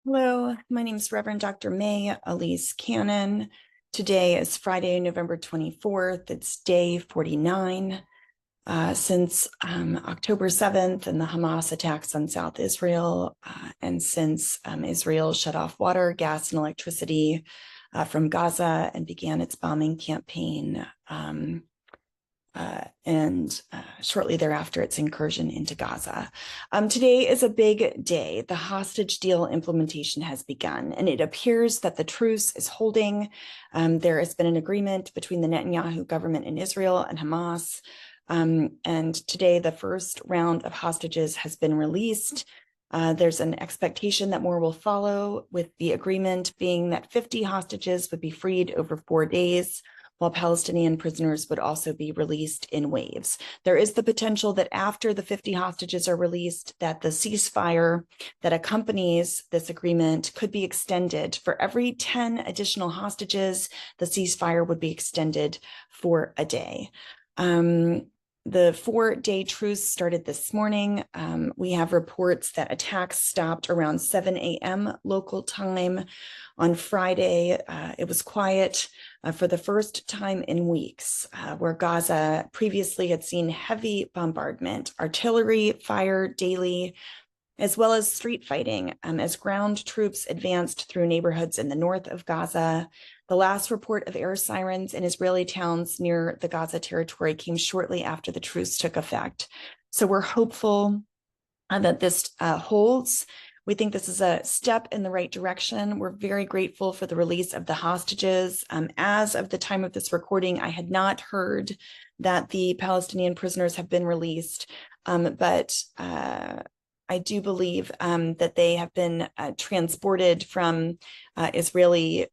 Hello, my name is Reverend Dr. May Elise Cannon. Today is Friday, November 24th. It's day 49 since October 7th and the Hamas attacks on South Israel, and since Israel shut off water, gas, and electricity from Gaza and began its bombing campaign. And shortly thereafter, its incursion into Gaza. Today is a big day. The hostage deal implementation has begun, and it appears that the truce is holding. There has been an agreement between the Netanyahu government in Israel and Hamas. And today, the first round of hostages has been released. There's an expectation that more will follow, with the agreement being that 50 hostages would be freed over 4 days, while Palestinian prisoners would also be released in waves. There is the potential that after the 50 hostages are released, that the ceasefire that accompanies this agreement could be extended. For every 10 additional hostages, the ceasefire would be extended for a day. The 4-day truce started this morning. We have reports that attacks stopped around 7 a.m. local time. On Friday, it was quiet for the first time in weeks, where Gaza previously had seen heavy bombardment, artillery fire daily, as well as street fighting as ground troops advanced through neighborhoods in the north of Gaza. The last report of air sirens in Israeli towns near the Gaza territory came shortly after the truce took effect. So we're hopeful that this holds. We think this is a step in the right direction. We're very grateful for the release of the hostages. As of the time of this recording, I had not heard that the Palestinian prisoners have been released, but I do believe that they have been transported from Israeli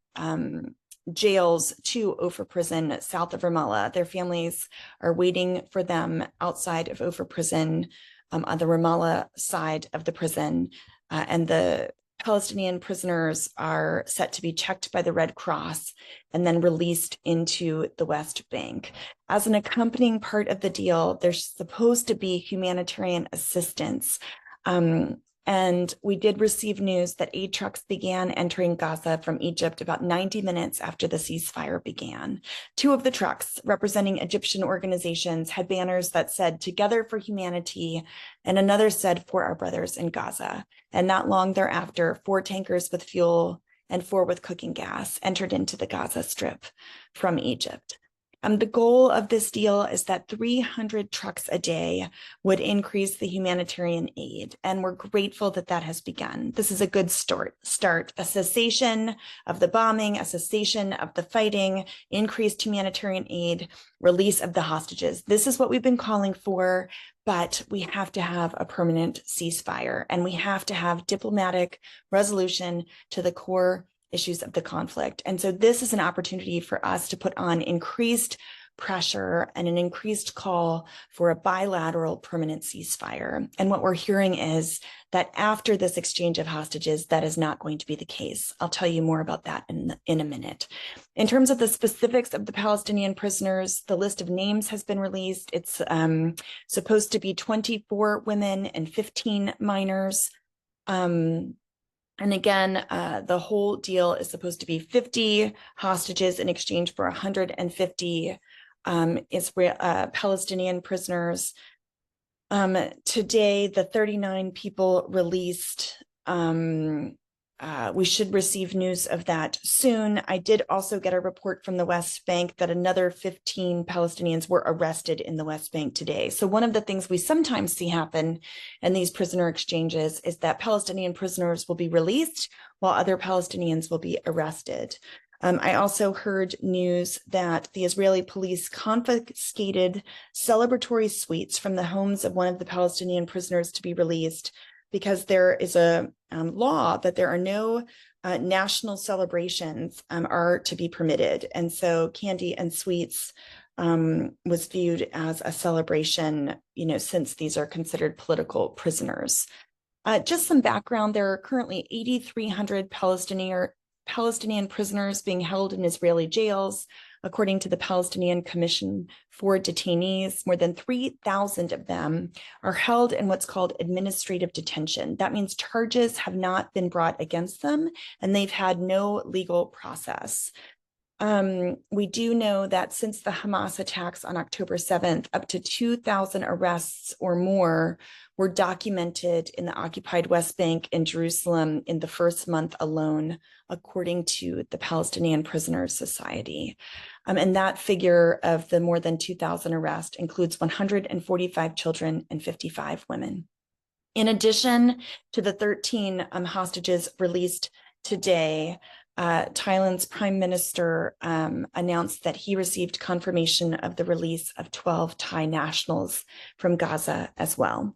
jails to Ofer prison south of Ramallah. Their families are waiting for them outside of Ofer prison on the Ramallah side of the prison. And the Palestinian prisoners are set to be checked by the Red Cross and then released into the West Bank. As an accompanying part of the deal, there's supposed to be humanitarian assistance. And we did receive news that aid trucks began entering Gaza from Egypt about 90 minutes after the ceasefire began. 2 of the trucks, representing Egyptian organizations, had banners that said "Together for Humanity," and another said "For our brothers in Gaza." And not long thereafter, 4 tankers with fuel and 4 with cooking gas entered into the Gaza Strip from Egypt. The goal of this deal is that 300 trucks a day would increase the humanitarian aid, and we're grateful that that has begun. This is a good start, a cessation of the bombing, a cessation of the fighting, increased humanitarian aid, release of the hostages. This is what we've been calling for, but we have to have a permanent ceasefire, and we have to have diplomatic resolution to the core issues of the conflict. And so this is an opportunity for us to put on increased pressure and an increased call for a bilateral permanent ceasefire. And what we're hearing is that after this exchange of hostages, that is not going to be the case. I'll tell you more about that in a minute. In terms of the specifics of the Palestinian prisoners, the list of names has been released. It's supposed to be 24 women and 15 minors. And again, the whole deal is supposed to be 50 hostages in exchange for 150 Palestinian prisoners. Today, the 39 people released, we should receive news of that soon. I did also get a report from the West Bank that another 15 Palestinians were arrested in the West Bank today. So one of the things we sometimes see happen in these prisoner exchanges is that Palestinian prisoners will be released while other Palestinians will be arrested. I also heard news that the Israeli police confiscated celebratory suites from the homes of one of the Palestinian prisoners to be released, because there is a law that there are no national celebrations are to be permitted. And so candy and sweets was viewed as a celebration, since these are considered political prisoners. Just some background, there are currently 8,300 Palestinian prisoners being held in Israeli jails. According to the Palestinian Commission for Detainees, more than 3,000 of them are held in what's called administrative detention. That means charges have not been brought against them and they've had no legal process. We do know that since the Hamas attacks on October 7th, up to 2,000 arrests or more were documented in the occupied West Bank and Jerusalem in the first month alone, according to the Palestinian Prisoners Society. And that figure of the more than 2,000 arrests includes 145 children and 55 women. In addition to the 13 hostages released today, Thailand's prime minister announced that he received confirmation of the release of 12 Thai nationals from Gaza as well.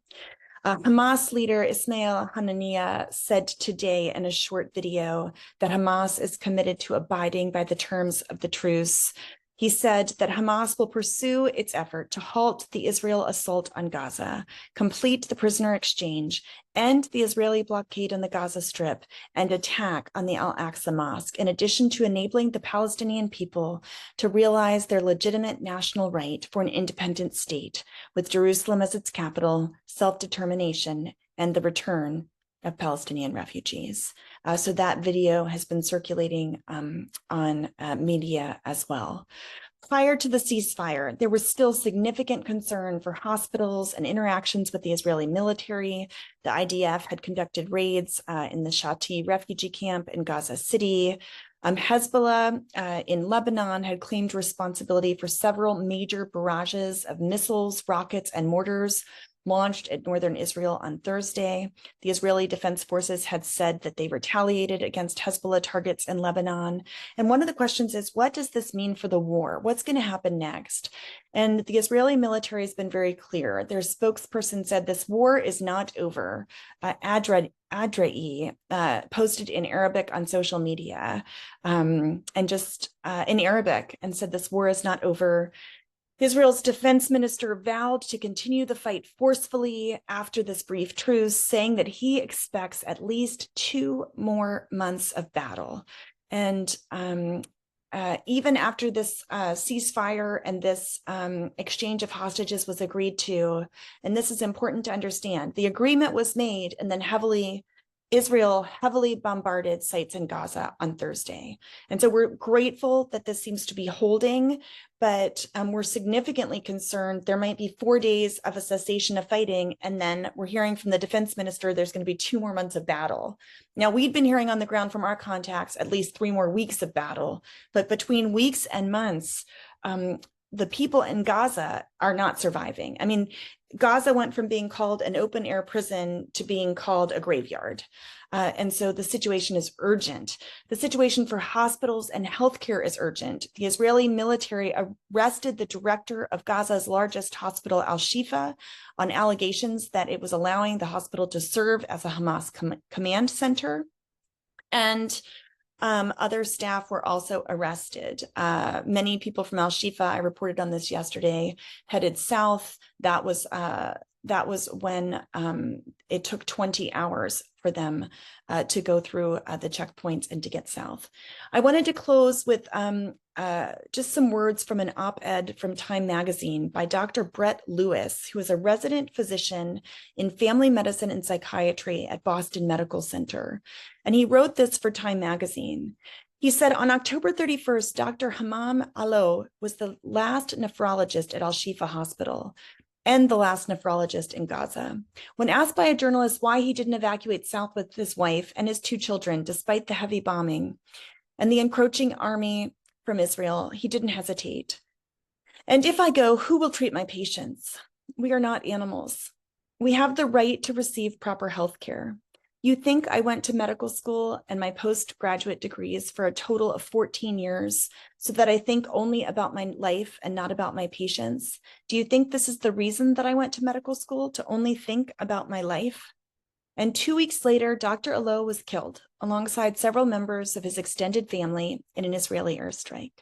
Hamas leader Ismail Haniyeh said today in a short video that Hamas is committed to abiding by the terms of the truce. He said that Hamas will pursue its effort to halt the Israel assault on Gaza, complete the prisoner exchange, end the Israeli blockade on the Gaza Strip, and attack on the Al-Aqsa Mosque, in addition to enabling the Palestinian people to realize their legitimate national right for an independent state, with Jerusalem as its capital, self-determination, and the return of Palestinian refugees. So that video has been circulating on media as well. Prior to the ceasefire, there was still significant concern for hospitals and interactions with the Israeli military. The IDF had conducted raids in the Shati refugee camp in Gaza City. Hezbollah in Lebanon had claimed responsibility for several major barrages of missiles, rockets, and mortars launched at northern Israel on Thursday. The Israeli Defense Forces had said that they retaliated against Hezbollah targets in Lebanon. And one of the questions is, what does this mean for the war? What's going to happen next? And the Israeli military has been very clear. Their spokesperson said this war is not over. Adrai posted in Arabic on social media and just in Arabic and said this war is not over. Israel's defense minister vowed to continue the fight forcefully after this brief truce, saying that he expects at least 2 more months of battle. And even after this ceasefire and this exchange of hostages was agreed to, and this is important to understand, the agreement was made and then Israel heavily bombarded sites in Gaza on Thursday. And so we're grateful that this seems to be holding, but we're significantly concerned there might be 4 days of a cessation of fighting, and then we're hearing from the defense minister there's going to be 2 more months of battle. Now, we'd been hearing on the ground from our contacts at least 3 more weeks of battle, but between weeks and months, the people in Gaza are not surviving. I mean, Gaza went from being called an open air prison to being called a graveyard. And so the situation is urgent. The situation for hospitals and healthcare is urgent. The Israeli military arrested the director of Gaza's largest hospital, Al-Shifa, on allegations that it was allowing the hospital to serve as a Hamas command center. And other staff were also arrested. Many people from Al-Shifa, I reported on this yesterday, headed south. That was when it took 20 hours for them to go through the checkpoints and to get south. I wanted to close with just some words from an op-ed from Time magazine by Dr. Brett Lewis, who is a resident physician in family medicine and psychiatry at Boston Medical Center. And he wrote this for Time magazine. He said, on October 31st, Dr. Hammam Allo was the last nephrologist at Al-Shifa Hospital and the last nephrologist in Gaza. When asked by a journalist why he didn't evacuate south with his wife and his 2 children, despite the heavy bombing and the encroaching army from Israel, he didn't hesitate. And if I go, who will treat my patients? We are not animals. We have the right to receive proper health care. You think I went to medical school and my postgraduate degrees for a total of 14 years so that I think only about my life and not about my patients? Do you think this is the reason that I went to medical school, to only think about my life? And 2 weeks later, Dr. Allo was killed alongside several members of his extended family in an Israeli airstrike.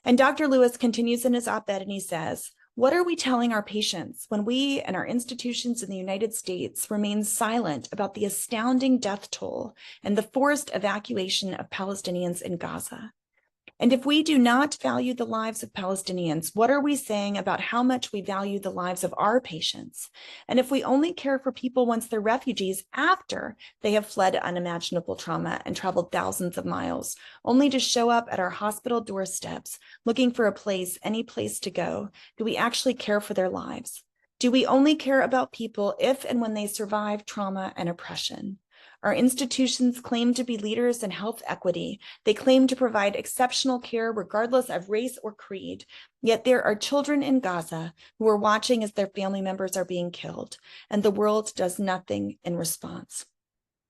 And Dr. Lewis continues in his op-ed and he says, what are we telling our patients when we and our institutions in the United States remain silent about the astounding death toll and the forced evacuation of Palestinians in Gaza? And if we do not value the lives of Palestinians, what are we saying about how much we value the lives of our patients? And if we only care for people once they're refugees after they have fled unimaginable trauma and traveled thousands of miles, only to show up at our hospital doorsteps looking for a place, any place to go, do we actually care for their lives? Do we only care about people if and when they survive trauma and oppression? Our institutions claim to be leaders in health equity. They claim to provide exceptional care regardless of race or creed. Yet there are children in Gaza who are watching as their family members are being killed, and the world does nothing in response.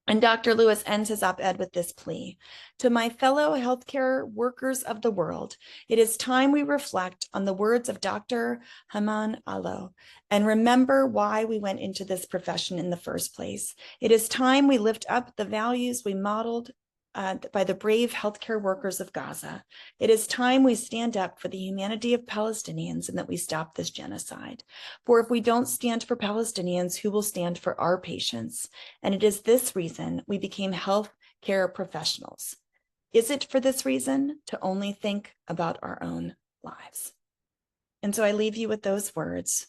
And Dr. Lewis ends his op-ed with this plea: to my fellow healthcare workers of the world, it is time we reflect on the words of Dr. Haman Allo and remember why we went into this profession in the first place. It is time we lift up the values we modeled by the brave healthcare workers of Gaza. It is time we stand up for the humanity of Palestinians and that we stop this genocide. For if we don't stand for Palestinians, who will stand for our patients? And it is this reason we became healthcare professionals. Is it for this reason to only think about our own lives? And so I leave you with those words.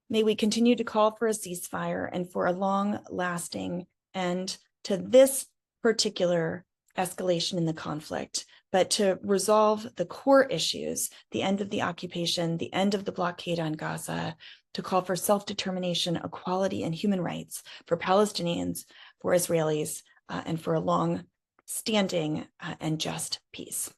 May we continue to call for a ceasefire and for a long-lasting end to this particular escalation in the conflict, but to resolve the core issues, the end of the occupation, the end of the blockade on Gaza, to call for self-determination, equality, and human rights for Palestinians, for Israelis, and for a long-standing and just peace.